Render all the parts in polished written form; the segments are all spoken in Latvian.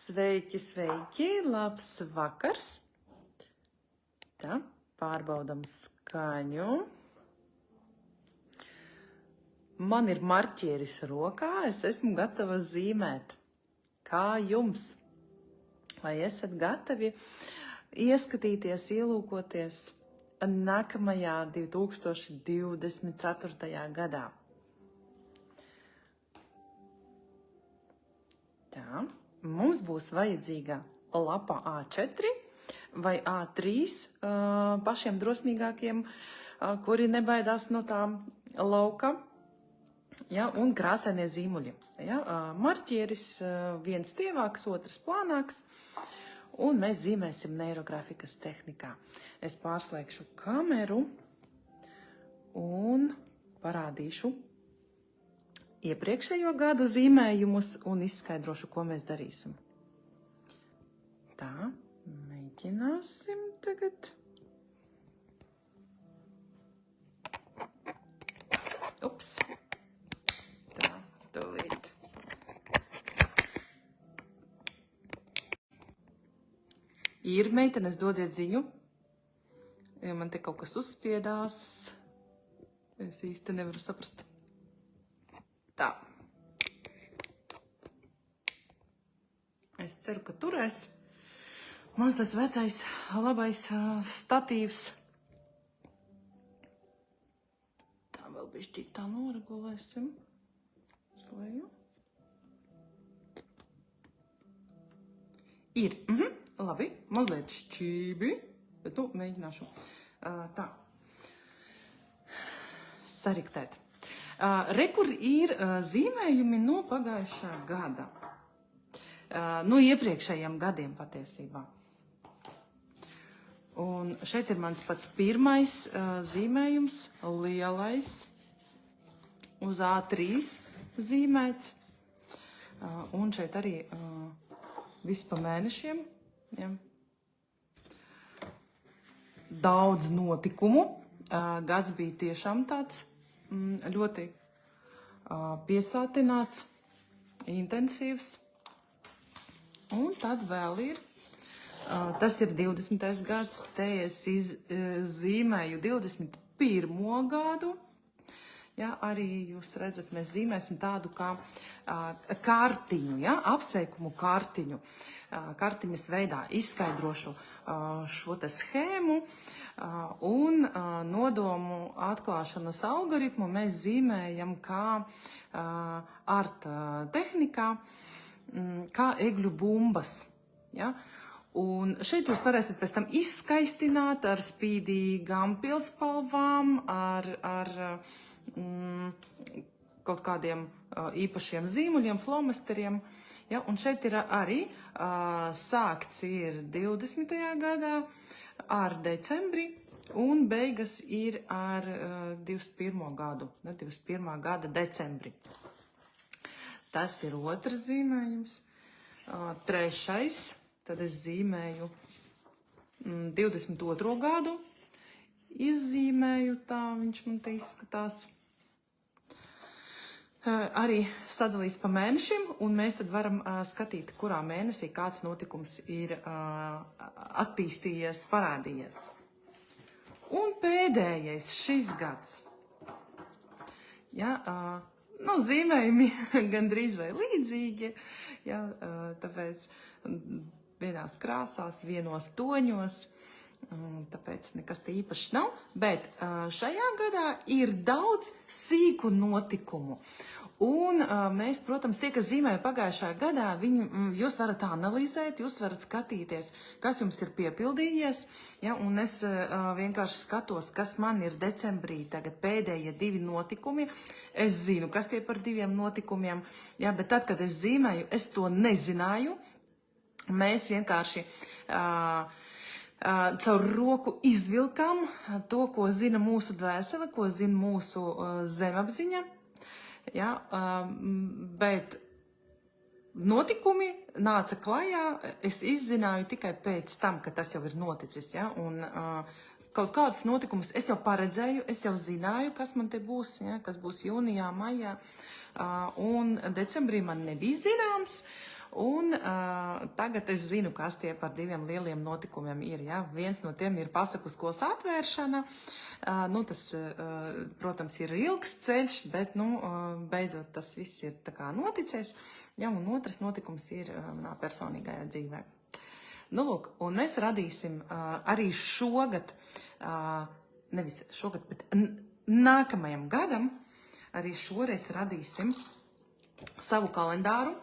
Sveiki, sveiki, labs vakars. Tā, pārbaudam skaņu. Man ir marķieris rokā, es esmu gatava zīmēt. Kā jums? Vai esat gatavi ieskatīties, ielūkoties nākamajā 2024. gadā? Tā, mums būs vajadzīga lapa A4 vai A3 pašiem drosmīgākiem, kuri nebaidās no tā lauka. Ja, un krāsainie zīmuļi. Ja, marķieris viens tievāks, otrs plānāks, un mēs zīmēsim neirografikas tehnikā. Es pārslēgšu kameru un parādīšu iepriekšējo gadu zīmējumus un izskaidrošu, ko mēs darīsim. Tā, mēģināsim tagad. Ups. Tā, tūlīt. Ir meitenes, dodiet ziņu, jo man te kaut kas uzspiedās. Es īsti nevaru saprast. Tā. Es ceru, ka turēs. Mans tas vecais, labais statīvs. Tā vēl bišķīt tā noregulēsim. Slēju. Ir. Labi, mazliet šķībi, bet nu mēģināšu. Tā. Sariktēt. Rekur ir zīmējumi no pagājušā gada. No iepriekšējiem gadiem patiesībā. Un šeit ir mans pats pirmais zīmējums, lielais, uz A3 zīmēts. Un šeit arī viss pa mēnešiem. Ja. Daudz notikumu. Gads bija tiešām tāds ļoti piesātināts, intensīvs. Un tad vēl ir, tas ir 20. gads, te es zīmēju 21. gadu. Ja, arī jūs redzat, mēs zīmēsim tādu kā kartiņu, ja, apsveikumu kartiņu. Kartiņas veidā izskaidrošu šo te schēmu un nodomu atklāšanas algoritmu mēs zīmējam kā art tehnikā, kā egļu bumbas. Ja. Un šeit jūs varēsiet pēc tam izskaistināt ar spīdīgām pilspalvām, ar kaut kādiem īpašiem zīmuļiem, flomasteriem. Ja, un šeit ir arī sākts ir 20. gadā ar decembri un beigas ir ar 21. gadu, 21. gada decembri. Tas ir otrs zīmējums. Trešais, tad es zīmēju 22. gadu. Izzīmēju tā, viņš man te izskatās. Arī sadalīts pa mēnešiem, un mēs tad varam skatīt, kurā mēnesī kāds notikums ir attīstījies, parādījies. Un pēdējais šis gads. Ja, zīmējumi gandrīz vai līdzīgi, ja, tāpēc vienās krāsās, vienos toņos. Tāpēc nekas te īpaši nav, bet šajā gadā ir daudz sīku notikumu. Un mēs, protams, tie, kas zīmēja pagājušā gadā, jūs varat analizēt, jūs varat skatīties, kas jums ir piepildījies. Ja, un es vienkārši skatos, kas man ir decembrī tagad pēdējie 2 notikumi. Es zinu, kas tie par 2 notikumiem, ja, bet tad, kad es zīmēju, es to nezināju. Mēs vienkārši caur roku izvilkam to, ko zina mūsu dvēsele, ko zina mūsu zemapziņa, ja, bet notikumi nāca klajā, es izzināju tikai pēc tam, ka tas jau ir noticis, ja, un kaut kādus notikumus es jau paredzēju, es jau zināju, kas man te būs, ja, kas būs jūnijā, maijā, un decembrī man nebija zināms. Un tagad es zinu, kas tie par 2 lieliem notikumiem ir. Ja? Viens no tiem ir pasaku skolas atvēršana. Nu, tas, protams, ir ilgs ceļš, bet, nu, beidzot tas viss ir tā kā noticies. Ja? Un otrs notikums ir manā personīgajā dzīvē. Nu, lūk, un mēs radīsim arī šogad, nevis šogad, bet nākamajam gadam, arī šoreiz radīsim savu kalendāru.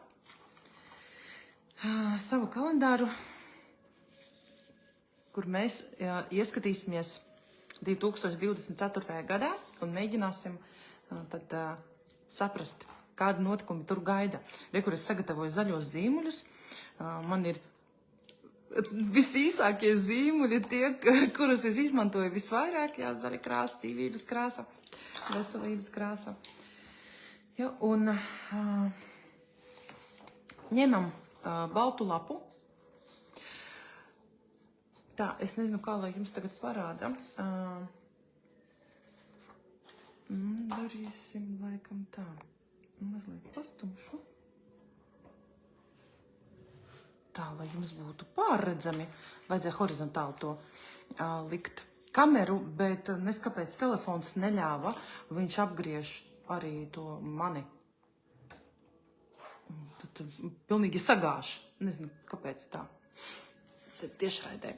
Kur mēs ieskatīsimies 2024. gadā un mēģināsim tad saprast, kādi notikumi tur gaida. Kur es sagatavoju zaļos zīmuļus, man ir visīsākie zīmuļi, tie, kurus es izmantoju visvairāk, jā, zaļa krāsa, dzīvības krāsa, veselības krāsa. Ja, un ņemam baltu lapu. Tā, es nezinu, kā lai jums tagad parāda. Darīsim laikam tā. Mazliet pastumšu. Tā, lai jums būtu pārredzami, vajadzēja horizontāli to likt kameru, bet nes kāpēc telefons neļāva, viņš apgriež arī to mani. Tad pilnīgi sagāž, nezinu, kāpēc tā. Tad tiešraidē.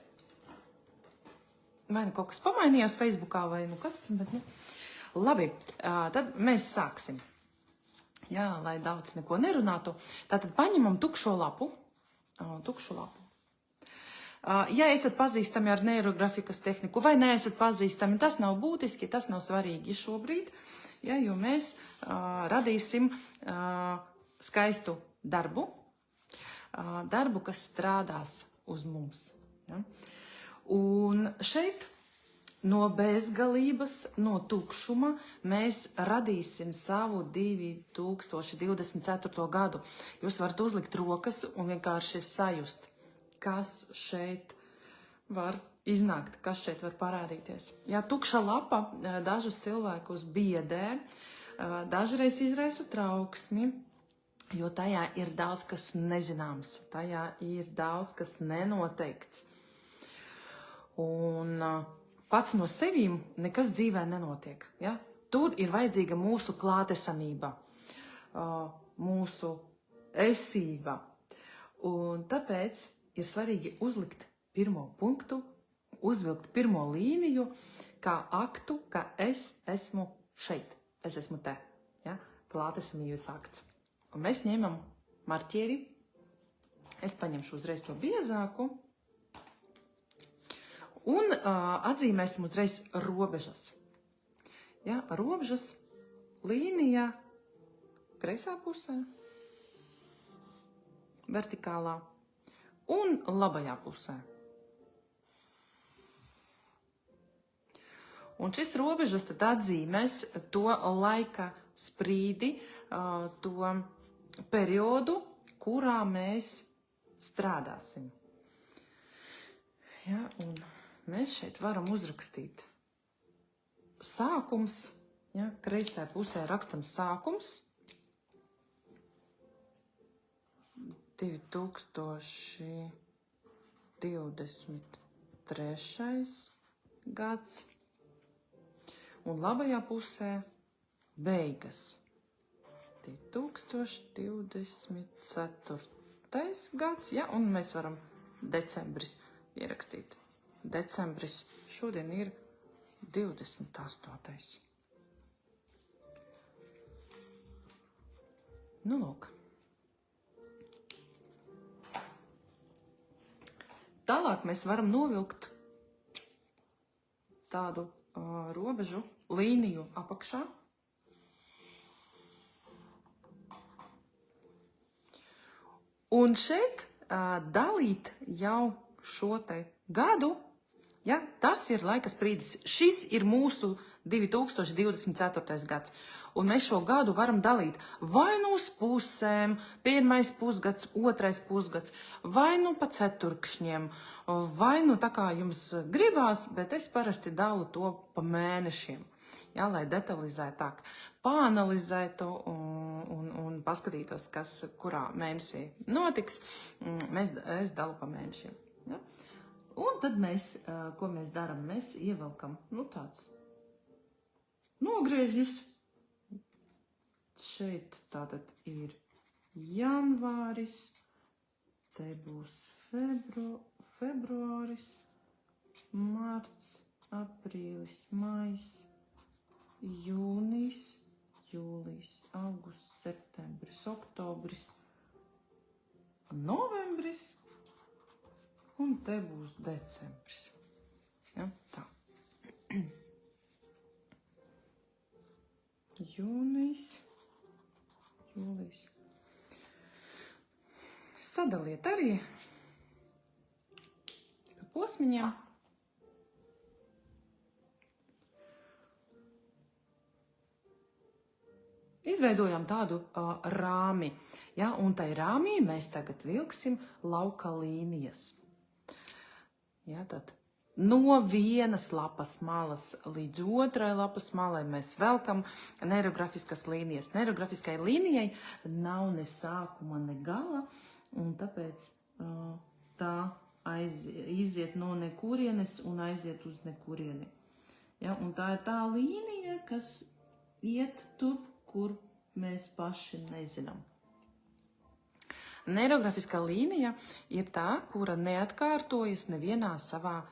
Vai nu kaut kas pamainījās Facebookā, vai nu kas, bet nu. Labi, tad mēs sāksim. Jā, lai daudz neko nerunātu. Tātad paņemam tukšo lapu. Ja esat pazīstami ar neirografikas tehniku vai neesat pazīstami, tas nav būtiski, tas nav svarīgi šobrīd, ja, jo mēs radīsim skaistu darbu, kas strādās uz mums. Ja. Un šeit no bezgalības, no tukšuma mēs radīsim savu 2024. gadu. Jūs varat uzlikt rokas un vienkārši sajust, kas šeit var iznākt, kas šeit var parādīties. Jā, tukša lapa dažus cilvēkus biedē, dažreiz izraisa trauksmi, jo tajā ir daudz kas nezināms, tajā ir daudz kas nenoteikts. Un pats no sevīm nekas dzīvē nenotiek. Ja? Tur ir vajadzīga mūsu klātesamība, mūsu esība. Un tāpēc ir svarīgi uzlikt pirmo punktu, uzvilkt pirmo līniju, kā aktu, ka es esmu šeit, es esmu te. Ja? Klātesamības akts. Un mēs ņemam marķieri. Es paņemšu uzreiz to biezāku. Un atzīmēsim uzreiz robežas. Ja, robežas līnijā kreisā pusē, vertikālā un labajā pusē. Un šis robežas tad atzīmēs to laika sprīdi, to periodu, kurā mēs strādāsim. Ja, un mēs šeit varam uzrakstīt sākums, ja, kreisā pusē rakstam sākums, 2023. gads, un labajā pusē beigas, 2024. gads, ja, un mēs varam decembris ierakstīt. Decembris šodien ir 28. Nu, lūk. Tālāk mēs varam novilkt tādu robežu līniju apakšā. Un šeit dalīt jau šo te gadu, ja, tas ir laika sprīdis. Šis ir mūsu 2024. gads. Un mēs šo gadu varam dalīt vai nu uz pusēm, pirmais pusgads, otrais pusgads, vai nu pa ceturkšņiem, vai nu tā kā jums gribās, bet es parasti dalu to pa mēnešiem. Jā, lai detalizētāk pāanalizētu un paskatītos, kas kurā mēnesī notiks. Es dalu pa mēnešiem. Ja? Un tad mēs, ko mēs darām? Mēs ievelkam, tāds nogriežņus. Šeit tātad ir janvāris, te būs februāris, marts, aprīlis, maijs, jūnijs, jūlijs, augusts, septembris, oktobris, novembris, un te būs decembris. Ja, tā. Jūnijs, jūlijs. Sadaliet arī pa posmiņiem. Izveidojam tādu rāmi, ja, un tai rāmī mēs tagad vilksim lauka līnijas. Ja, tad no vienas lapas malas līdz otrai lapas malai mēs velkam neirografiskas līnijas. Neirografiskai līnijai nav ne sākuma, ne gala, un tāpēc tā iziet no nekurienes un aiziet uz nekurieni. Ja, un tā ir tā līnija, kas iet turp, kur mēs paši nezinām. Neirografiskā līnija ir tā, kura neatkārtojas nevienā savā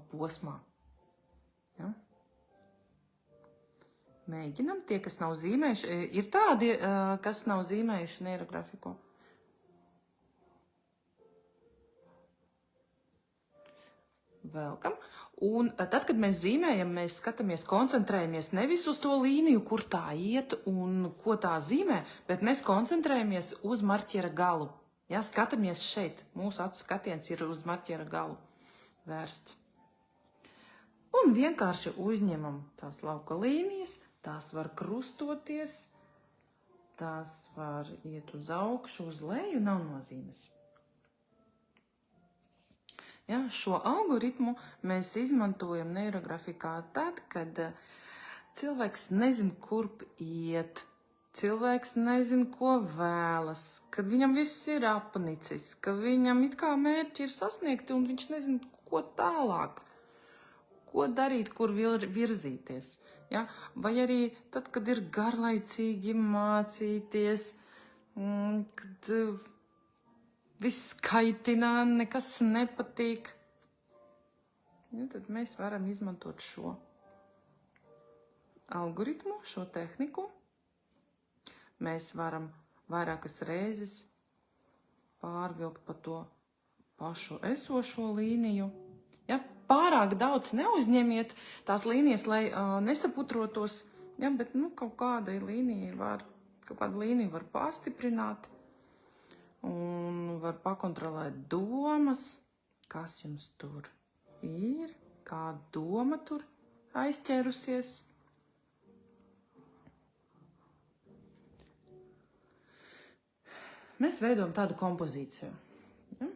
posmā. Ja? Mēģinam, tie, kas nav zīmējuši, ir tādi, kas nav zīmējuši neirografiko. Velkam. Un tad, kad mēs zīmējam, mēs skatāmies, koncentrējamies nevis uz to līniju, kur tā iet un ko tā zīmē, bet mēs koncentrējamies uz marķiera galu. Ja, skatāmies šeit, mūsu acu skatiens ir uz marķiera galu vērsts. Un vienkārši uzņemam tās lauka līnijas, tās var krustoties, tās var iet uz augšu, uz leju, nav nozīmes. Ja, šo algoritmu mēs izmantojam neirografikā tad, kad cilvēks nezin, kurp iet, cilvēks nezin, ko vēlas, kad viņam viss ir apnicis, ka viņam it kā mērķi ir sasniegti un viņš nezin, ko tālāk, ko darīt, kur virzīties. Ja? Vai arī tad, kad ir garlaicīgi mācīties, kad viss kaitina, nekas nepatīk. Ja, tad mēs varam izmantot šo algoritmu, šo tehniku. Mēs varam vairākas reizes pārvilkt pa to pašu esošo līniju. Ja, pārāk daudz neuzņemiet tās līnijas, lai nesaputrotos, ja, bet kaut kāda līnija var pastiprināt. Un var pakontrolēt domas, kas jums tur ir, kāda doma tur aizķērusies. Mēs veidojam tādu kompozīciju. Ja?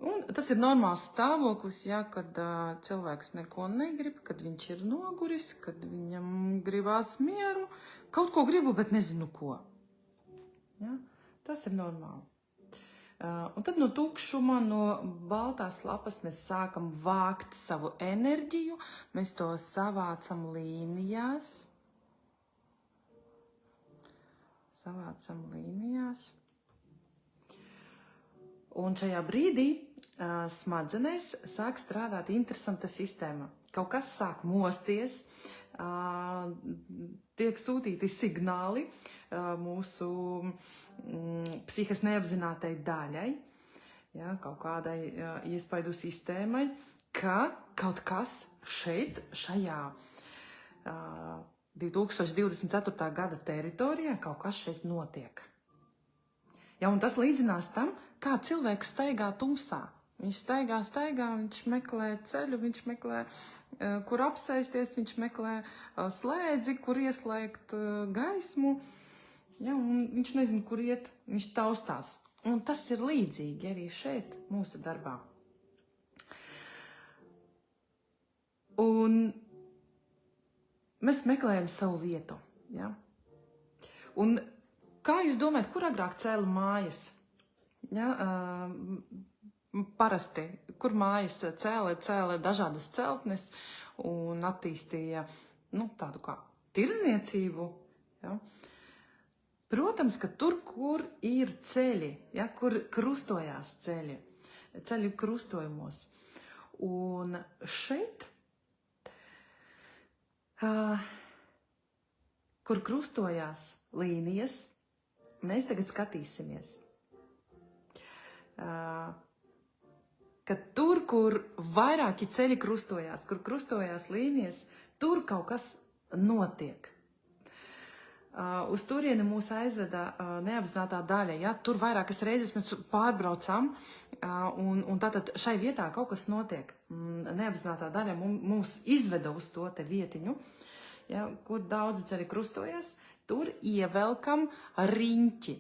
Un tas ir normāls stāvoklis, ja, kad cilvēks neko negrib, kad viņš ir noguris, kad viņam gribās mieru, kaut ko gribu, bet nezinu ko. Ja? Tas ir normāli. Un tad no tukšuma, no baltās lapas mēs sākam vākt savu enerģiju, mēs to savācam līnijās. Un šajā brīdī smadzenēs sāk strādāt interesanta sistēma. Kaut kas sāk mosties, tiek sūtīti signāli mūsu psihes neapzinātai daļai, ja, kaut kādai iespaidu sistēmai, ka kaut kas šeit, šajā 2024. gada teritorijā, kaut kas šeit notiek. Ja, un tas līdzinās tam, kā cilvēks staigā tumsā. Viņš staigā, viņš meklē ceļu, viņš meklē, kur apsēsties, viņš meklē slēdzi, kur ieslēgt gaismu. Ja, un viņš nezina, kur iet, viņš taustās. Un tas ir līdzīgi arī šeit, mūsu darbā. Un mēs meklējam savu vietu. Ja? Un kā jūs domājat, kur agrāk cēla mājas? Ja? Parasti, kur mājas cēla dažādas celtnes un attīstīja tādu kā tirdzniecību. Ja? Protams, ka tur, kur ir ceļi, ja, kur krustojās ceļu krustojumos. Un šeit, kur krustojās līnijas, mēs tagad skatīsimies. Ka tur, kur vairāki ceļi krustojās, kur krustojās līnijas, tur kaut kas notiek. Uz turieni mūs aizveda neapzinātā daļa. Ja? Tur vairākas reizes mēs pārbraucām, un tātad šai vietā kaut kas notiek. Neapzinātā daļa mūs izveda uz to te vietiņu, ja? Kur daudzi ceļi krustojas, tur ievelkam riņķi.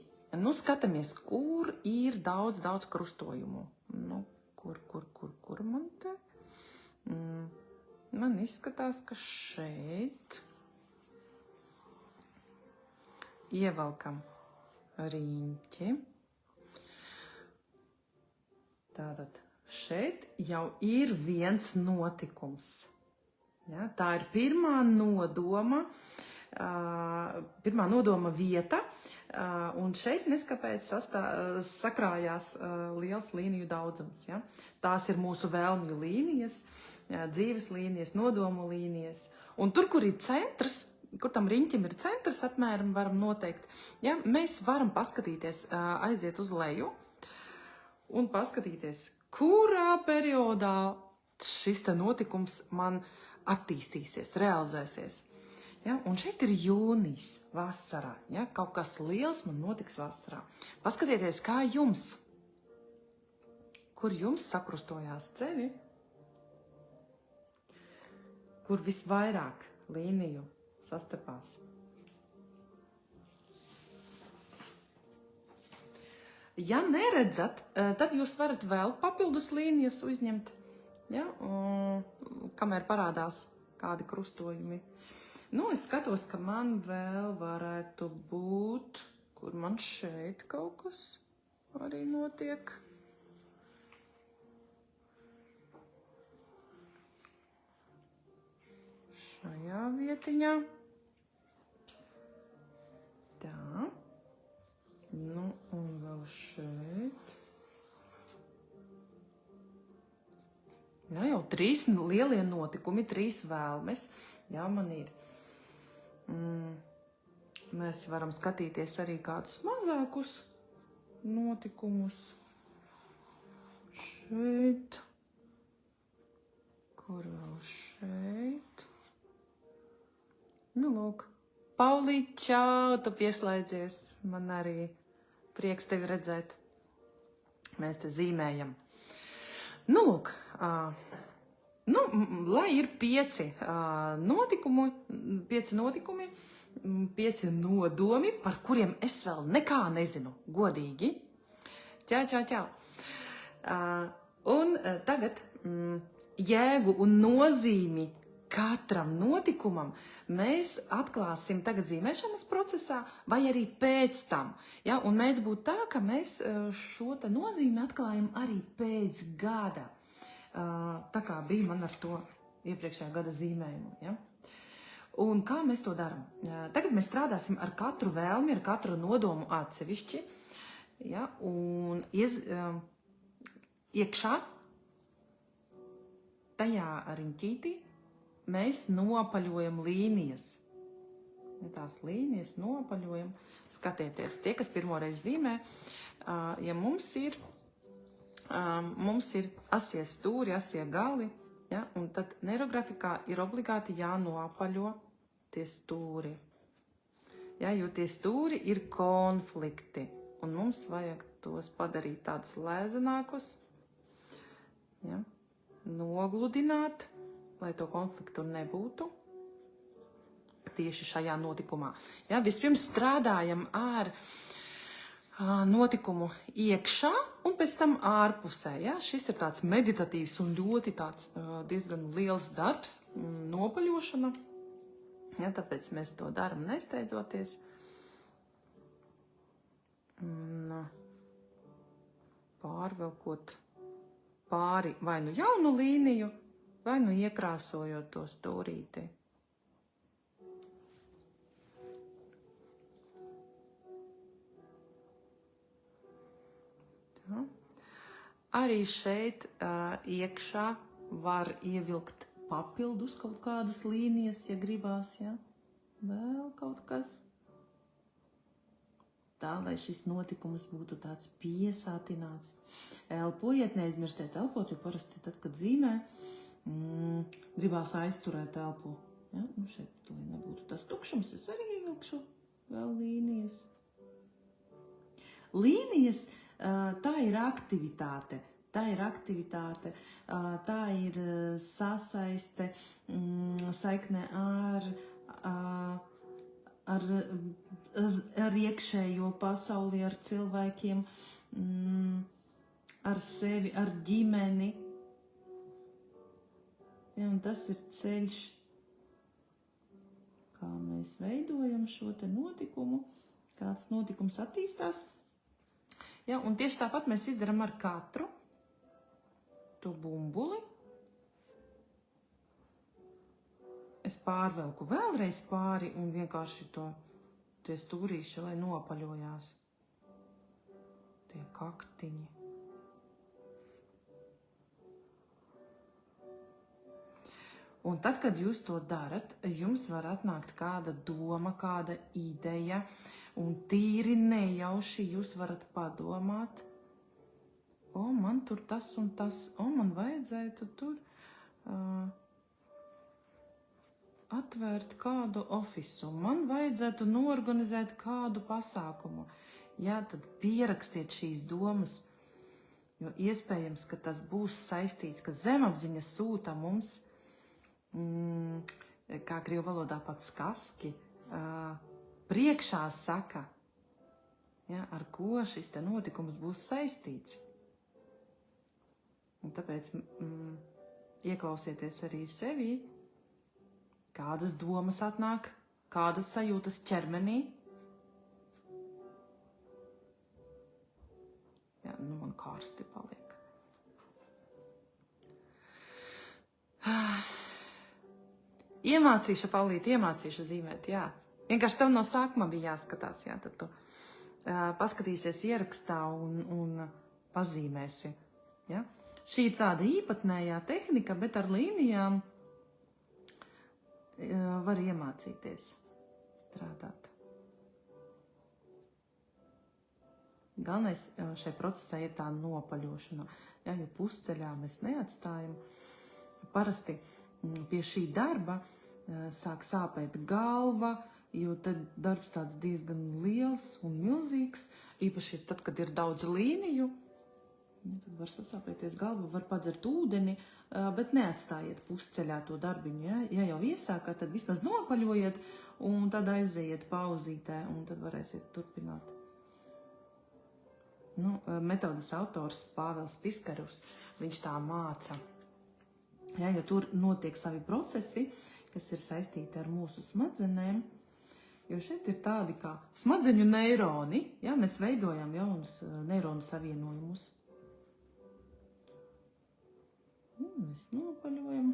Skatāmies, kur ir daudz krustojumu. Kur man te? Man izskatās, ka šeit... Ievelkam riņķi. Tātad šeit jau ir viens notikums. Ja, tā ir pirmā nodoma vieta, un šeit neskapēc sakrājās liels līniju daudzums. Ja. Tās ir mūsu vēlmju līnijas, dzīves līnijas, nodomu līnijas. Un tur, kur ir centrs, kur tam riņķim ir centrs, apmēram varam noteikt. Ja, mēs varam paskatīties, aiziet uz leju un paskatīties, kurā periodā šis te notikums man attīstīsies, realizēsies. Ja, un šeit ir jūnijas, vasarā. Ja, kaut kas liels man notiks vasarā. Paskatieties, kā jums, kur jums sakrustojās ceļi, kur visvairāk līniju sastapās. Ja neredzat, tad jūs varat vēl papildus līnijas uzņemt, ja? Kamēr parādās kādi krustojumi. Es skatos, ka man vēl varētu būt, kur man šeit kaut kas arī notiek. Šajā vietiņā. Tā. Un vēl šeit. Jā, jau 3 lielie notikumi, 3 vēlmes. Jā, man ir. Mēs varam skatīties arī kādus mazākus notikumus. Šeit. Kur vēl šeit? Lūk. Paulīt, čau, tu pieslēdzies. Man arī prieks tevi redzēt. Mēs te zīmējam. Lūk, lai ir 5 notikumi, 5 nodomi, par kuriem es vēl nekā nezinu, godīgi. Čau. Un tagad jēgu un nozīmi katram notikumam mēs atklāsim tagad zīmēšanas procesā vai arī pēc tam. Ja? Un mēs būtu tā, ka mēs šo te nozīmi atklājam arī pēc gada. Tā kā bija man ar to iepriekšējā gada zīmējumu. Ja? Un kā mēs to darām? Tagad mēs strādāsim ar katru vēlmi, ar katru nodomu atsevišķi. Ja? Un iekšā tajā riņķītī mēs nopaļojam līnijas. Ja tās līnijas nopaļojam, skatieties, tie, kas pirmoreiz zīmē, ja mums ir asie stūri, asie gali, ja, un tad neirografikā ir obligāti jānopaļo tie stūri. Ja, jo tie stūri ir konflikti, un mums vajag tos padarīt tādus lēzenākus, ja, nogludināt, lai to konfliktu nebūtu tieši šajā notikumā. Ja, vispirms strādājam ar notikumu iekšā un pēc tam ārpusē. Ja. Šis ir tāds meditatīvs un ļoti tāds diezgan liels darbs, nopaļošana. Ja, tāpēc mēs to daram nesteidzoties. Pārvelkot pāri vai nu jaunu līniju, vai nu iekrāsojot to stūrīti. Tā. Arī šeit iekšā var ievilkt papildus kaut kādas līnijas, ja gribās, ja? Vēl kaut kas. Tā, lai šis notikums būtu tāds piesātināts. Elpojiet, neaizmirstiet elpot, jo parasti tad, kad zīmē, gribās aizturēt elpu. Ja? Nu šeit, lai nebūtu tas tukšums, es arī ievilkšu vēl līnijas. Līnijas, tā ir aktivitāte. Tā ir sasaiste, saikne ar iekšējo pasauli, ar cilvēkiem, ar sevi, ar ģimeni. Ja, un tas ir ceļš, kā mēs veidojam šo te notikumu, kāds notikums attīstās. Ja, un tieši tāpat mēs izdaram ar katru to bumbuli. Es pārvelku vēlreiz pāri un vienkārši tie stūrīši, lai nopaļojās. Tie kaktiņi. Un tad, kad jūs to darat, jums var atnākt kāda doma, kāda ideja, un tīri nejauši jūs varat padomāt, man tur tas un tas, man vajadzētu tur atvērt kādu ofisu, man vajadzētu norganizēt kādu pasākumu. Jā, tad pierakstiet šīs domas, jo iespējams, ka tas būs saistīts, ka zemapziņa sūta mums, kā krievu valodā pats skaski, priekšā saka, ja, ar ko šis te notikums būs saistīts. Un tāpēc ieklausieties arī sevi, kādas domas atnāk, kādas sajūtas ķermenī. Jā, man karsti paliek. Iemācīšu, Paulīt, zīmēt, jā. Vienkārši tev no sākuma bija jāskatās, jā, tad tu paskatīsies ierakstā un pazīmēsi, jā. Šī ir tāda īpatnējā tehnika, bet ar līnijām var iemācīties strādāt. Galvenais šai procesā ir tā nopaļošana. Ja, jo pusceļā mēs neatstājam. Parasti pie šī darba sāk sāpēt galva, jo tad darbs tāds diezgan liels un milzīgs, īpaši tad, kad ir daudz līniju. Tad var sasāpēties galva, var padzert ūdeni, bet neatstājiet pusceļā to darbiņu. Ja, ja jau iesākat, tad vismaz nopaļojiet un tad aiziet pauzītē un tad varēsiet turpināt. Metodas autors Pāvils Piskarus, viņš tā māca. Ja, jo tur notiek savi procesi, kas ir saistīti ar mūsu smadzenēm, jo šeit ir tādi kā smadzeņu neironi, ja, mēs veidojam jaunus neironu savienojumus. Mēs nopaļojam.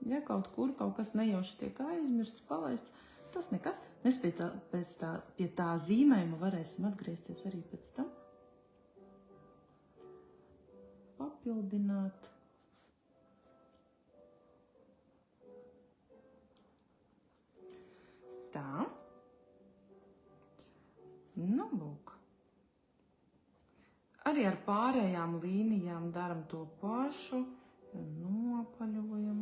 Ja kaut kur kaut kas nejauši tiek aizmirsts, palaists, tas nekas. Mēs pie tā zīmējuma varēsim atgriezties arī pēc tam. Papildināt. Tā. Lūk. Arī ar pārējām līnijām daram to pašu, nopaļojam,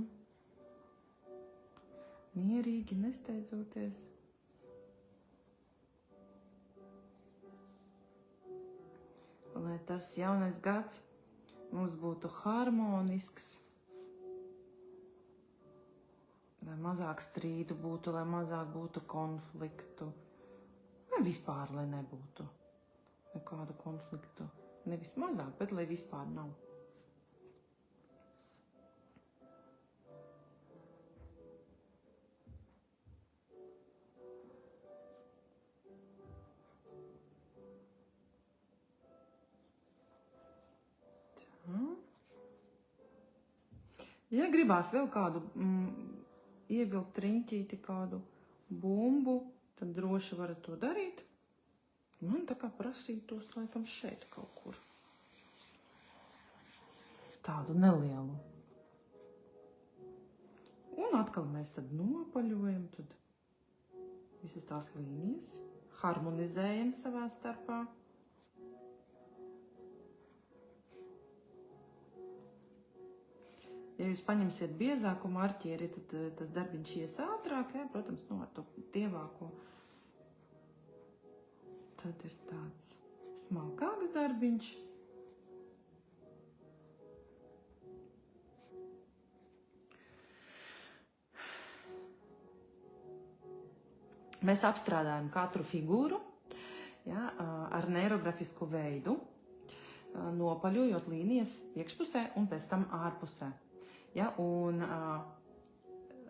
mierīgi, nesteidzoties. Lai tas jaunais gads mums būtu harmonisks, lai mazāk strīdu būtu, lai mazāk būtu konfliktu, vai vispār, lai nebūtu nekādu konfliktu. Nevis mazāk, bet lai vispār nav. Ja gribās vēl kādu ievilkt riņķīti, kādu bumbu, tad droši varat to darīt. Man tā kā prasītos laikam šeit kaut kur. Tādu nelielu. Un atkal mēs tad nopaļojam, tad visas tās līnijas harmonizējam savā starpā. Ja jūs paņemsiet biezāku marķieri, tad tas darbiņš ies ātrāk, ja? Protams, ar to tievāko. Tad ir tāds smalkāks darbiņš. Mēs apstrādājam katru figūru, ja, ar neirografisku veidu, nopaļojot līnijas iekšpusē un pēc tam ārpusē. Ja, un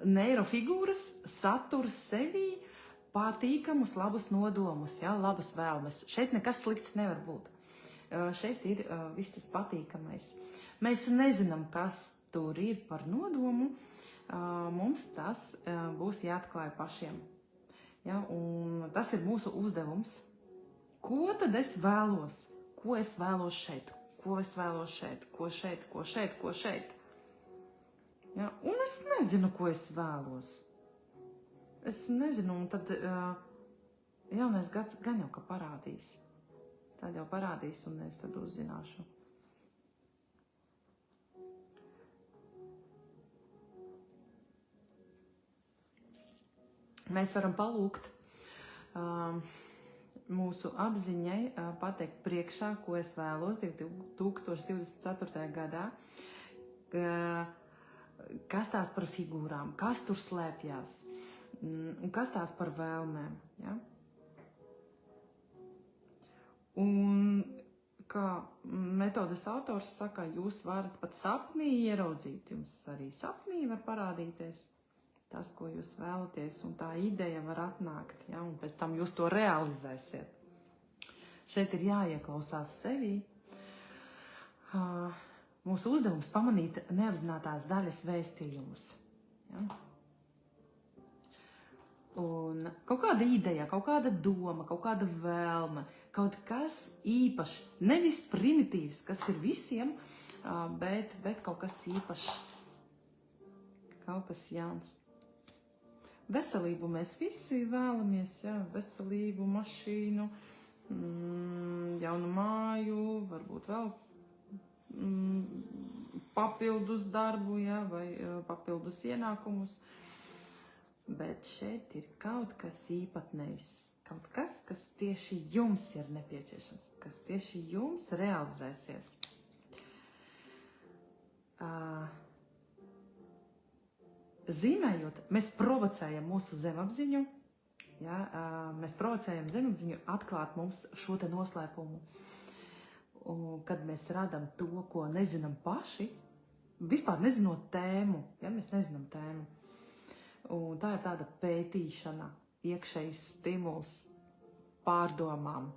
neirofigūras satur sevī patīkamus, labus nodomus, ja, labas vēlmes. Šeit nekas slikts nevar būt. Šeit ir viss tas patīkamais. Mēs nezinām, kas tur ir par nodomu. Mums tas būs jāatklāj pašiem. Ja, un tas ir mūsu uzdevums. Ko tad es vēlos? Ko es vēlos šeit? Ko es vēlos šeit? Ko šeit? Ko šeit? Ko šeit? Ja, un es nezinu, ko es vēlos. Es nezinu, un tad jaunais gads gan jau ka parādīs. Tad jau parādīs, un es tad uzzināšu. Mēs varam palūgt mūsu apziņai pateikt priekšā, ko es vēlos 2024. gadā, kas tās par figūrām, kas tur slēpjās, un kas tās par vēlmēm. Ja? Un, kā metodes autors saka, jūs varat pat sapnī ieraudzīt, jums arī sapnī var parādīties tas, ko jūs vēlaties, un tā ideja var atnākt, ja? Un pēc tam jūs to realizēsiet. Šeit ir jāieklausās sevī. Mūsu uzdevums pamanīt neapzinātās daļas vēstījumus. Ja? Un kaut kāda ideja, kaut kāda doma, kaut kāda vēlme, kaut kas īpašs, nevis primitīvs, kas ir visiem, bet kaut kas īpašs, kaut kas jauns. Veselību mēs visi vēlamies, ja? Veselību, mašīnu, jaunu māju, varbūt vēl papildus darbu, ja? Vai papildus ienākumus. Bet šeit ir kaut kas īpatnējs, kaut kas, kas tieši jums ir nepieciešams, kas tieši jums realizēsies. Zīmējot, mēs provocējam mūsu zemapziņu, ja, mēs provocējam zemapziņu atklāt mums šo te noslēpumu. Un, kad mēs radam to, ko nezinām paši, vispār nezinot tēmu, ja, mēs nezinām tēmu. Un tā ir tāda pētīšana, iekšējs stimuls pārdomām.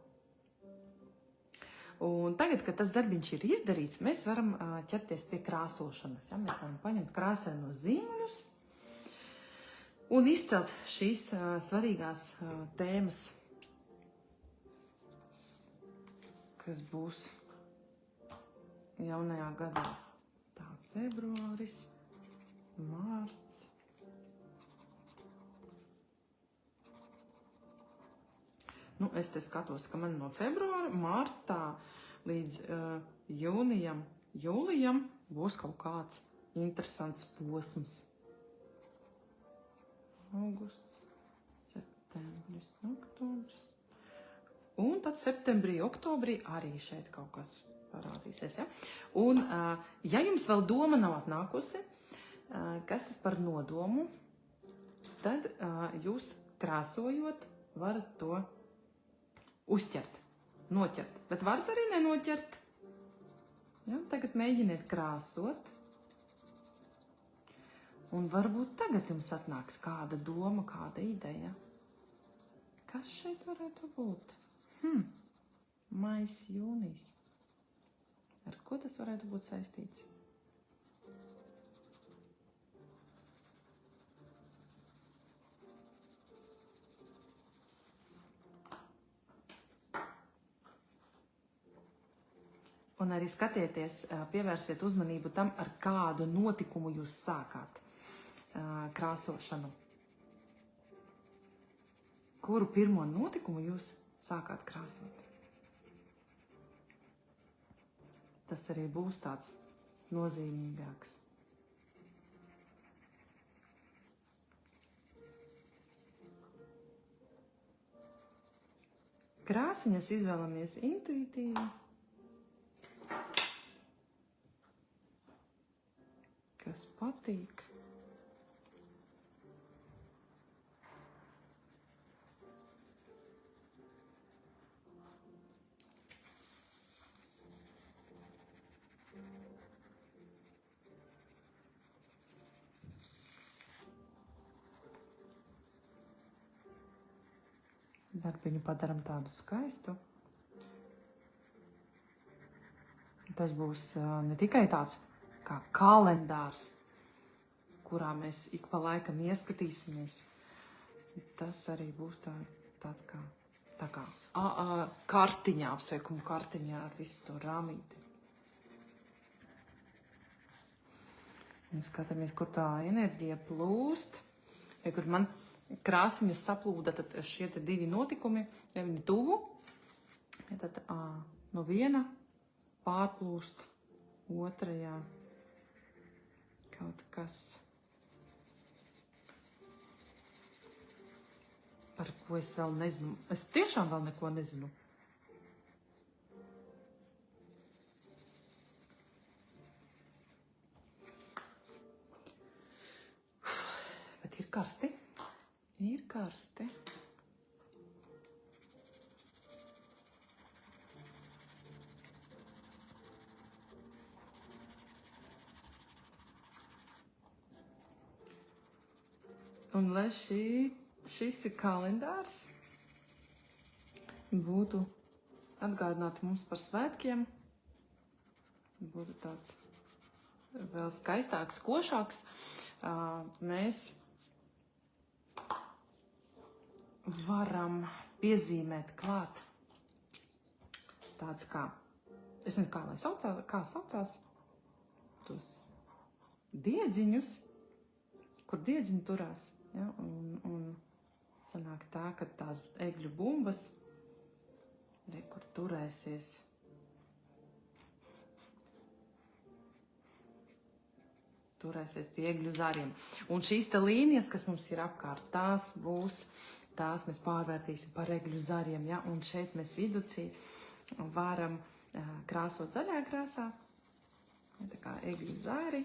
Un tagad, kad tas darbiņš ir izdarīts, mēs varam ķerties pie krāsošanas. Ja? Mēs varam paņemt krāsainos zīmuļus un izcelt šīs svarīgās tēmas, kas būs jaunajā gadā. Tā, februāris, mārts. Nu, es te skatos, ka man no februāra, martā līdz jūnijam, jūlijam būs kaut kāds interesants posms. Augusts, septembris, oktobris. Un tad septembrī, oktobrī arī šeit kaut kas parādīsies. Ja? Un, ja jums vēl doma nav atnākusi, kas tas par nodomu, tad jūs krāsojot varat to uzķert, noķert, bet varat arī nenoķert. Ja? Tagad mēģiniet krāsot. Un varbūt tagad jums atnāks kāda doma, kāda ideja. Kas šeit varētu būt? Maijs, jūnijs. Ar ko tas varētu būt saistīts? Un arī skatieties, pievērsiet uzmanību tam, ar kādu notikumu jūs sākāt krāsošanu. Kuru pirmo notikumu jūs sākāt krāsot? Tas arī būs tāds nozīmīgāks. Krāsiņas izvēlamies intuitīvi. Kas patīk. Darbiņu padaram tādu skaistu. Tas būs ne tikai tāds kā kalendārs, kurā mēs ik pa laikam ieskatīsimies. Tas arī būs tāds kā kartiņā, apsveikumu kartiņā ar visu to rāmīti. Un skatāmies, kur tā enerģija plūst. Ja kur man krāsiņas saplūda, tad šie te divi notikumi, ja viņi tuvu, ja tad no viena pārplūst otrajā kaut kas, par ko es vēl nezinu. Es tiešām vēl neko nezinu. Bet ir karsti. Ir karsti. Un lai šis ir kalendārs, būtu atgādināt mums par svētkiem, būtu tāds vēl skaistāks, košāks, mēs varam piezīmēt klāt tāds kā, es nezinu, kā saucās, tos diedziņus, kur diedziņi turās, ja, un sanāk tā, ka tās egļu bumbas, kur turēsies. Turēsies pie egļu zariem. Un šīs te līnijas, kas mums ir apkārt, tās mēs pārvērtīsim par egļu zariem, ja? Un šeit mēs viducī varam krāsot zaļā krāsā, ja, tā kā egļu zari.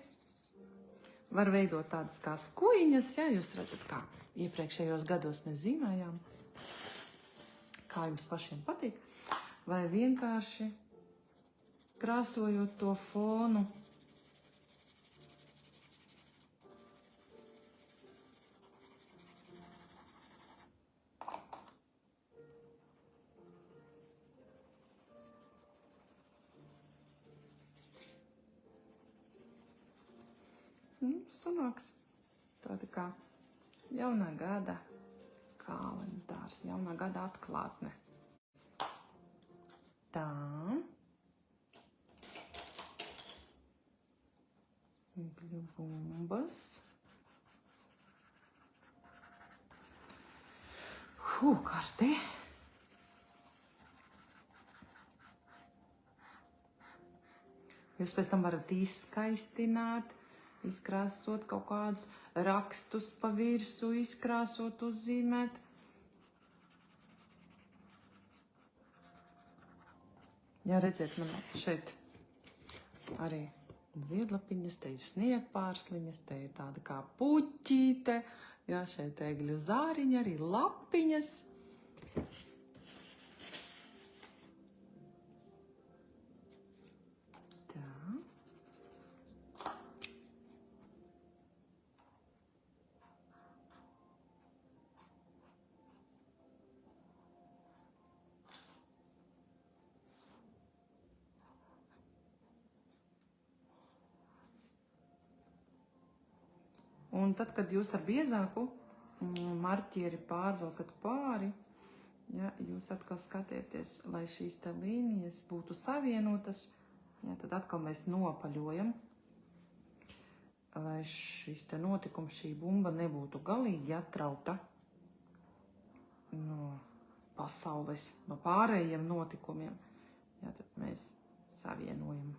Var veidot tādas kā skuiņas, ja? Jūs redzat, kā iepriekšējos gados mēs zīmējām, kā jums pašiem patīk, vai vienkārši krāsojot to fonu. Sanāks tāda kā jaunā gada kalendārs, jaunā gada atklātne. Tā. Egļu bumbas. Karsti. Jūs pēc tam varat izskaistināt, izkrāsot kaut kādus rakstus pa virsu, izkrāsot, uzzīmēt. Jā, redziet, man šeit arī ziedlapiņas, te ir sniegpārsliņas, te ir tāda kā puķīte, jā, šeit egļu zāriņa, arī lapiņas. Un tad, kad jūs ar biezāku marķieri pārvelkat pāri, ja, jūs atkal skatieties, lai šīs te līnijas būtu savienotas Ja, tad atkal mēs nopaļojam, lai šis te notikums, šī bumba nebūtu galīgi atrauta no pasaules, no pārējiem notikumiem. Ja, tad mēs savienojam.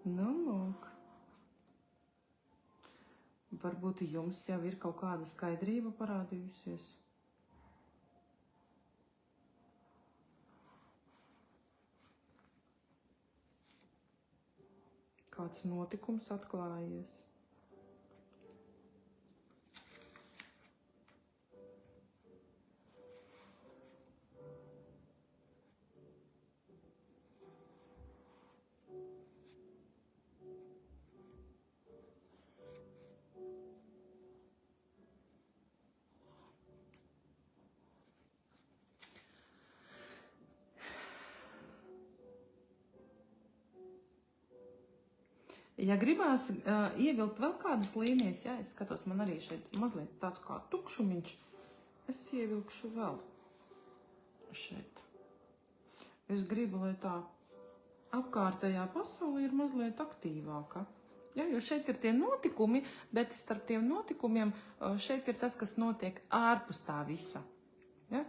Nu, lūk. Varbūt jums jau ir kaut kāda skaidrība parādījusies. Kāds notikums atklājies. Ja gribās ievilkt vēl kādas līnijas, ja es skatos, man arī šeit mazliet tāds kā tukšumiņš, es ievilkšu vēl šeit. Es gribu, lai tā apkārtējā pasaule ir mazliet aktīvāka. Ja, jo šeit ir tie notikumi, bet starp tiem notikumiem šeit ir tas, kas notiek ārpus tā visa. Ja?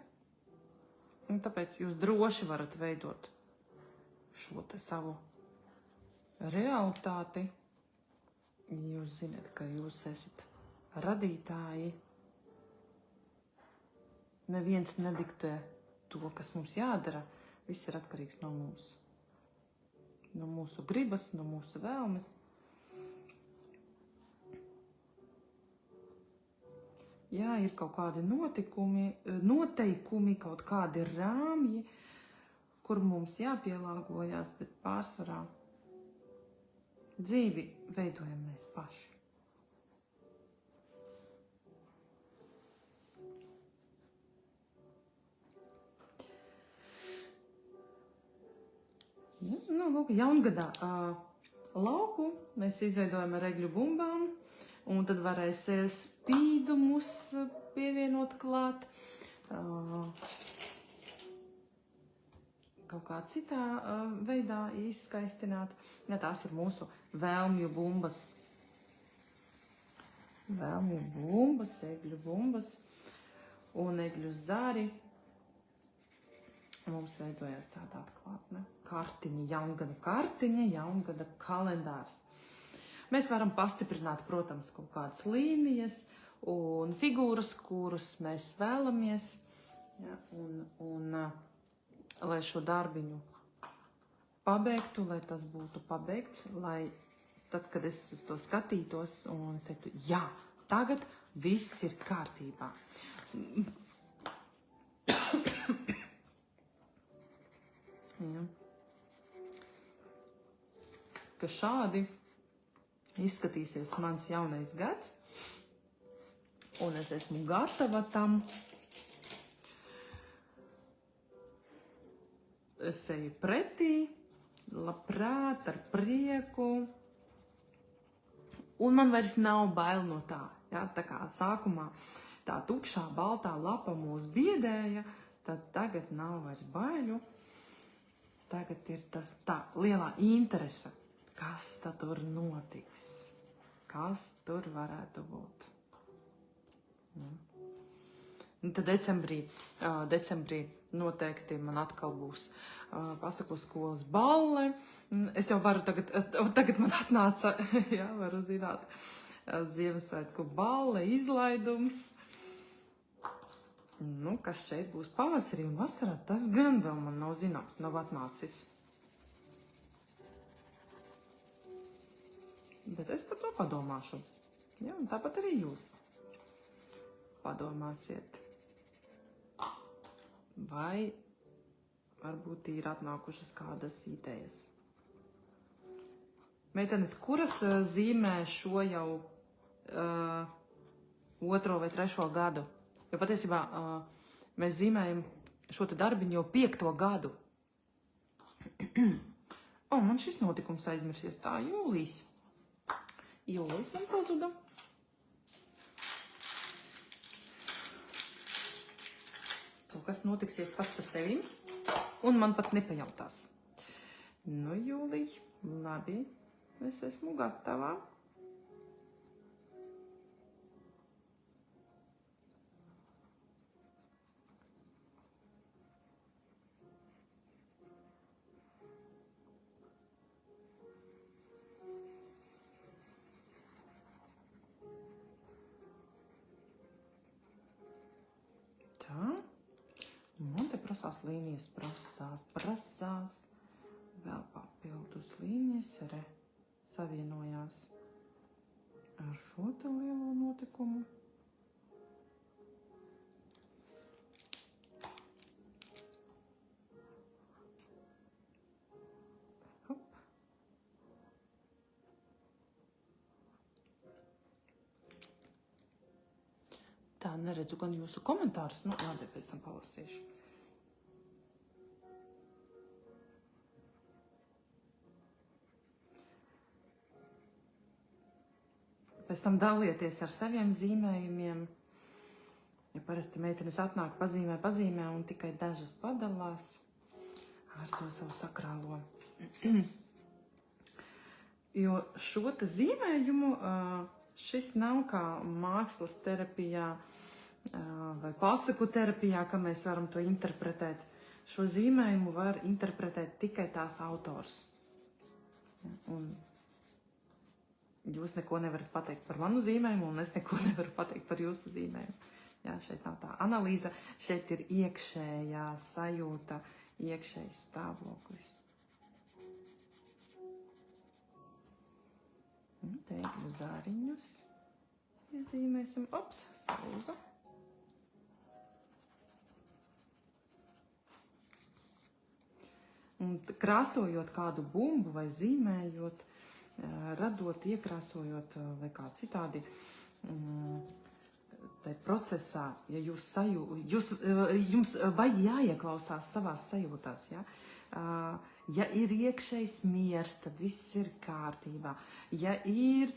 Un tāpēc jūs droši varat veidot šo te savu realitāti. Jūs zināt, ka jūs esat radītāji. Neviens nediktē to, kas mums jādara. Viss ir atkarīgs no mums. No mūsu gribas, no mūsu vēlmes. Jā, ir kaut kādi noteikumi, kaut kādi rāmji, kur mums jāpielāgojas, bet pārsvarā dzīvi veidojam mēs paši. Ja, nu, lūk, jaungadā lauku mēs izveidojam ar egļu bumbām, un tad varēs spīdumus pievienot klāt. Kaut kā citā veidā izskaistināt. Ja, tās ir mūsu vēlmju bumbas. Vēlmju bumbas, egļu bumbas un egļu zari. Mums veidojās tāda atklātne. Kartiņa, jaungada kartiņa, jaungada kalendārs. Mēs varam pastiprināt, protams, kaut kādas līnijas un figūras, kuras mēs vēlamies. Ja, un lai šo darbiņu pabeigtu, lai tas būtu pabeigts, lai tad, kad es uz to skatītos un es teiktu, jā, tagad viss ir kārtībā. Ja. Ka šādi izskatīsies mans jaunais gads, un es esmu gatava tam. Es eju pretī, labprāt, ar prieku, un man vairs nav bail no tā. Ja? Tā kā sākumā tā tukšā, baltā lapa mūs biedēja, tad tagad nav vairs baiļu. Tagad ir tā lielā interese, kas tad tur notiks, kas tur varētu būt. Ja. Un tad decembrī noteikti man atkal būs pasaku skolas balle. Es jau varu tagad man atnāca, jā, varu zināt, Ziemassvētku balle, izlaidums. Nu, kas šeit būs pavasarī un vasarā, tas gan vēl man nav zināms, nav atnācis. Bet es par to padomāšu. Ja, un tāpat arī jūs padomāsiet. Vai varbūt ir atnākušas kādas idejas. Meitenes, kuras zīmē šo jau 2. vai 3. gadu? Jo patiesībā mēs zīmējam šo te darbiņu jau 5. gadu. Man šis notikums aizmirsies. Tā, jūlijas. Jūlijas man pazuda. kas notiksies pats pa sevim, un man pat nepajautās. Nu, Jūlija, labi, es esmu gatavā. Un te prasās līnijas, prasās. Vēl papildus līnijas savienojās ar šo te lielo notikumu. Hop. Tā, neredzu gan jūsu komentārus. Nu, labi, pēc tam palasīšu. Pēc tam dalieties ar saviem zīmējumiem. Ja parasti meitenes atnāk pazīmē un tikai dažas padalās ar to savu sakrālo. Jo šo te zīmējumu šis nav kā mākslas terapijā vai pasaku terapijā, kā mēs varam to interpretēt. Šo zīmējumu var interpretēt tikai tās autors. Un jūs neko nevarat pateikt par manu zīmējumu, un es neko nevaru pateikt par jūsu zīmējumu. Jā, šeit nav tā analīze, šeit ir iekšējā sajūta, iekšējs stāvoklis. Teikļu zāriņus iezīmēsim. Ops, salūza. Un krāsojot kādu bumbu vai zīmējot, radot, iekrāsojot vai kā citādi, tai procesā, ja jums vajag jāieklausās savās sajūtās, ja? Ja ir iekšējs miers, tad viss ir kārtībā. Ja ir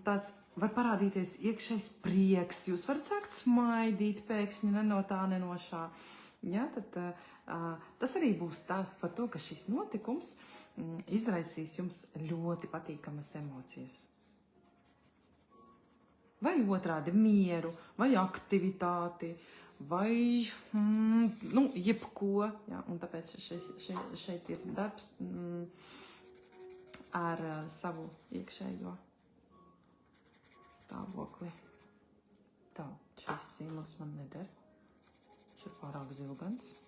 tāds, var parādīties iekšējs prieks, jūs varat sākt smaidīt pēkšņi ne no tā, ne no šā. Ja, tad tas arī būs stāsts par to, ka šis notikums izraisīs jums ļoti patīkamas emocijas. Vai otrādi mieru, vai aktivitāti, vai jebko. Ja, un tāpēc šeit ir darbs ar savu iekšējo stāvokli. Tā, šis zīmols man neder. Šis ir pārāk zilgans.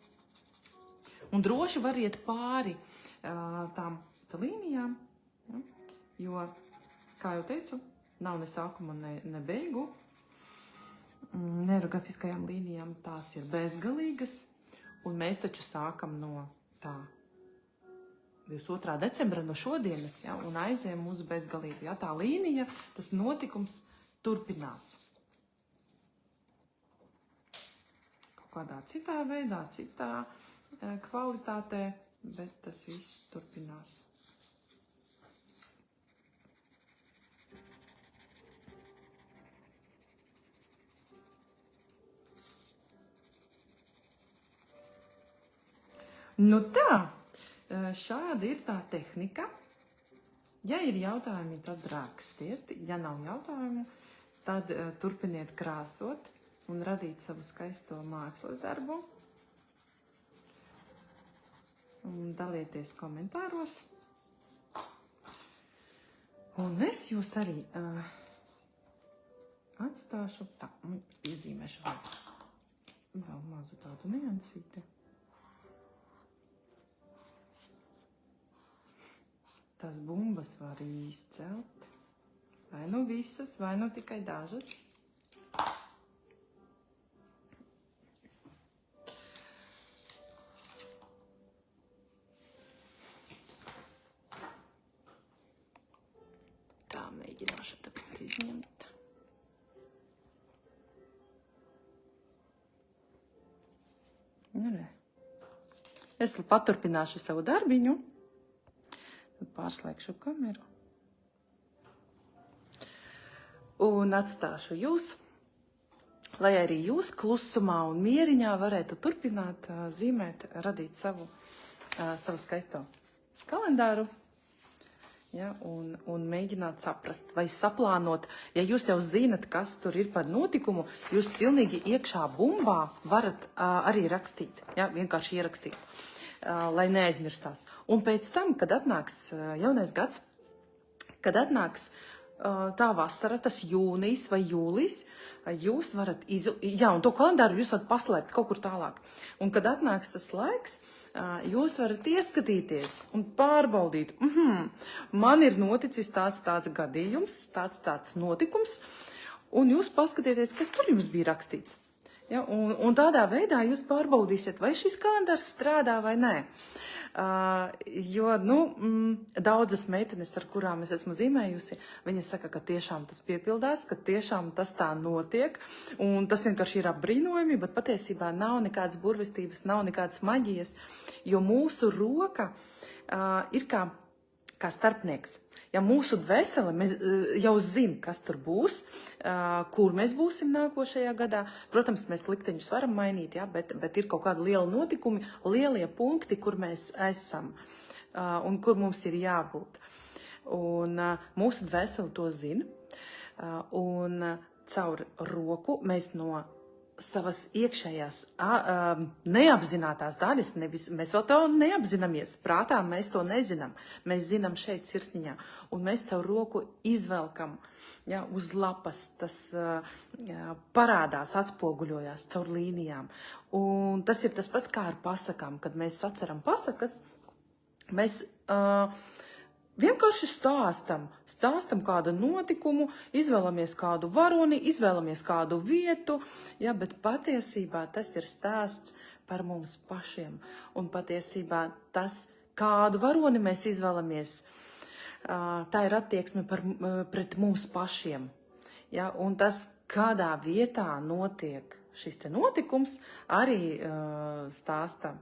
Un droši var iet pāri tām līnijām, ja? Jo, kā jau teicu, nav ne sākuma, ne beigu. Neirografiskajām līnijām tās ir bezgalīgas, un mēs taču sākam no tā 22. decembra, no šodienas, ja? Un aizējam uz bezgalību. Ja? Tā līnija, tas notikums turpinās. Kaut kādā citā veidā, citā kvalitātē, bet tas viss turpinās. Nu tā, šāda ir tā tehnika. Ja ir jautājumi, tad rakstiet. Ja nav jautājumu, tad turpiniet krāsot un radīt savu skaisto mākslas darbu. Un dalieties komentāros. Un es jūs arī atstāšu, tā, iezīmēšu vēl mazu tādu niansīti. Tās bumbas var izcelt. Vai nu visas, vai nu tikai dažas. Tā, mēģināšu tagad izņemt. Nu, re. Es paturpināšu savu darbiņu. Tad pārslēgšu kameru. Un atstāšu jūs lai arī jūs klusumā un mieriņā varētu turpināt zīmēt, radīt savu skaisto kalendāru. Ja, un mēģināt saprast vai saplānot. Ja jūs jau zinat, kas tur ir par notikumu, jūs pilnīgi iekšā bumbā varat arī rakstīt, ja, vienkārši ierakstīt, lai neaizmirstās. Un pēc tam, kad atnāks jaunais gads, kad atnāks tā vasara, tas jūnijas vai jūlijs, jūs varat un to kalendāru jūs varat paslēpt kaut kur tālāk. Un kad atnāks tas laiks, jūs varat ieskatīties un pārbaudīt, man ir noticis tāds gadījums, tāds notikums, un jūs paskatieties, kas tur jums bija rakstīts. Ja, un tādā veidā jūs pārbaudīsiet, vai šis kalendārs strādā vai nē. Jo, daudzas meitenes, ar kurām es esmu zīmējusi, viņas saka, ka tiešām tas piepildās, ka tiešām tas tā notiek, un tas vienkārši ir apbrīnojami, bet patiesībā nav nekādas burvestības, nav nekādas maģijas, jo mūsu roka ir kā starpnieks. Ja mūsu dvēsele jau zina, kas tur būs, kur mēs būsim nākošajā gadā, protams, mēs likteņus varam mainīt, ja, bet ir kaut kādi lieli notikumi, lielie punkti, kur mēs esam un kur mums ir jābūt. Un mūsu dvēsele to zina, un caur roku mēs no savas iekšējās neapzinātās daļas, mēs vēl to neapzināmies, prātā mēs to nezinām, mēs zinām šeit sirsniņā, un mēs caur roku izvelkam, ja, uz lapas, tas parādās, atspoguļojās caur līnijām, un tas ir tas pats kā ar pasakām, kad mēs saceram pasakas, mēs vienkārši stāstam kādu notikumu, izvēlamies kādu varoni, izvēlamies kādu vietu, ja, bet patiesībā tas ir stāsts par mums pašiem. Un patiesībā tas, kādu varoni mēs izvēlamies, tā ir attieksme pret mums pašiem. Ja, un tas, kādā vietā notiek šis te notikums, arī stāsta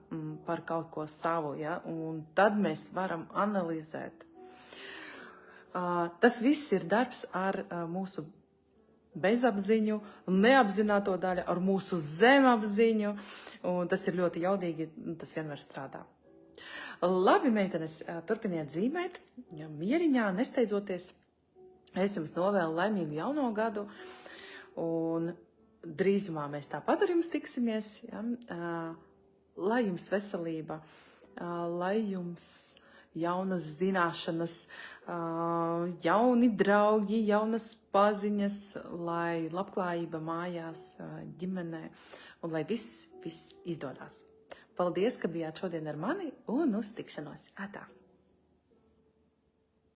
par kaut ko savu, ja, un tad mēs varam analizēt. Tas viss ir darbs ar mūsu bezapziņu, neapzināto daļu, ar mūsu zemapziņu, un tas ir ļoti jaudīgi, tas vienmēr strādā. Labi, meitenes, turpiniet zīmēt, mieriņā, nesteidzoties. Es jums novēlu laimīgu jauno gadu, un drīzumā mēs tāpat ar jums tiksimies, ja? Lai jums veselība, lai jums jaunas zināšanas, jauni draugi, jaunas paziņas, lai labklājība mājās, ģimenē, un lai viss izdodās. Paldies, ka bijāt šodien ar mani, un uz tikšanos. Atā!